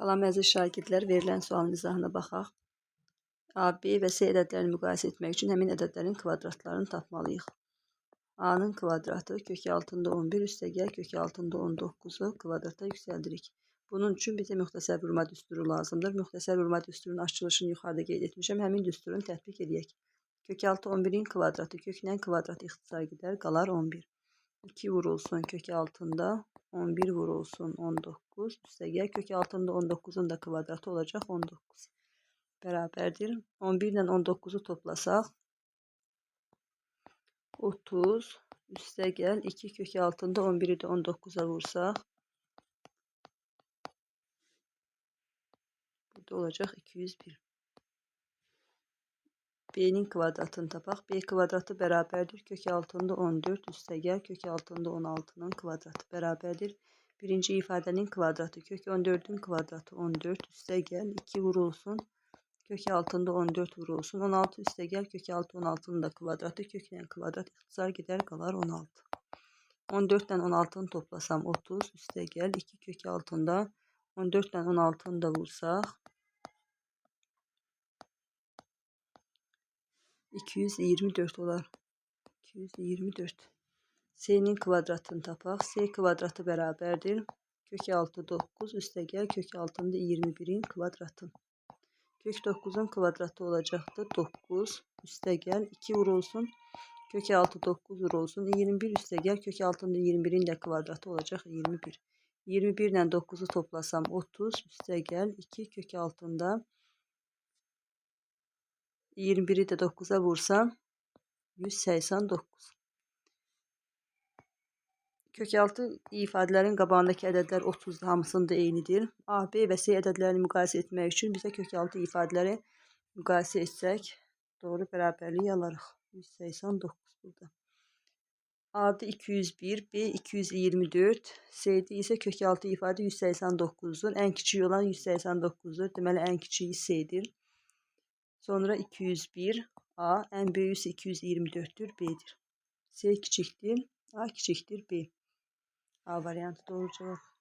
Salam əziz şagirdlər, verilən sualın izahına baxaq. A, B və C ədədlərini müqayisə etmək üçün həmin ədədlərin kvadratlarını tapmalıyıq. A-nın kvadratı kök altında 11 üstəgəl kök altında 19-u kvadrata yüksəldirik. Bunun üçün bizə müxtəsər vurma düsturu lazımdır. Müxtəsər vurma düsturunun açılışını yuxarıda qeyd etmişəm. Həmin düsturunu tətbiq edək. Kök altı 11-in kvadratı köklə kvadrat ixtisar gedər, qalar 11. 2 vurulsun kök altında 11 vurulsun 19 üstəgəl kök altında 19'un da kvadratı olacaq 19 bərabərdir. 11 ilə 19'u toplasaq 30 üstəgəl 2 kök altında 11'i də 19'a vursaq burada olacaq 201. B'nin kvadratını tapaq. B kvadratı bərabərdir. Kök altında 14 üstəgəl kök altında 16'nın kvadratı bərabərdir. Birinci ifadənin kvadratı kök 14'ün kvadratı 14 üstəgəl 2 vurulsun. Kök altında 14 vurulsun. 16 üstəgəl kök altı 16'nın da kvadratı köklə kvadrat ixtisar gedər, qalar 16. 14 ilə 16'nı toplasam 30 üstəgəl 2 kök altında 14 ilə 16'nı da vursaq 224 olar. 224. C'nin kvadratını tapaq. C kvadratı bərabərdir. Kök altı 9 üstəgəl kök altında 21'in kvadratı. Kök 9'un kvadratı olacaqdır. 9 üstəgəl 2 vurulsun. Kök altı 9 vurulsun. 21 üstəgəl kök altında 21'in de kvadratı olacaq 21. 21 ilə 9'u toplasam 30 üstəgəl 2 kök altında 21'i de 9'a vursam 189. Kök altı ifadələrin qabağındakı ədədlər 30'da hamısında eynidir. A, B və C ədədlərini müqayisə etmək üçün bizə kök altı ifadələri müqayisə etsək doğru bərabərliyi alarıq. 189 burada. A'da 201, B 224, C'də isə kök altı ifadə 189'dur. Ən kiçik olan 189'dur. Deməli ən kiçiyi C'dir. Sonra 201 A, ən böyüyü isə 224'dür, B'dir. C kiçikdir, A kiçikdir, B. A variantı doğru cavab.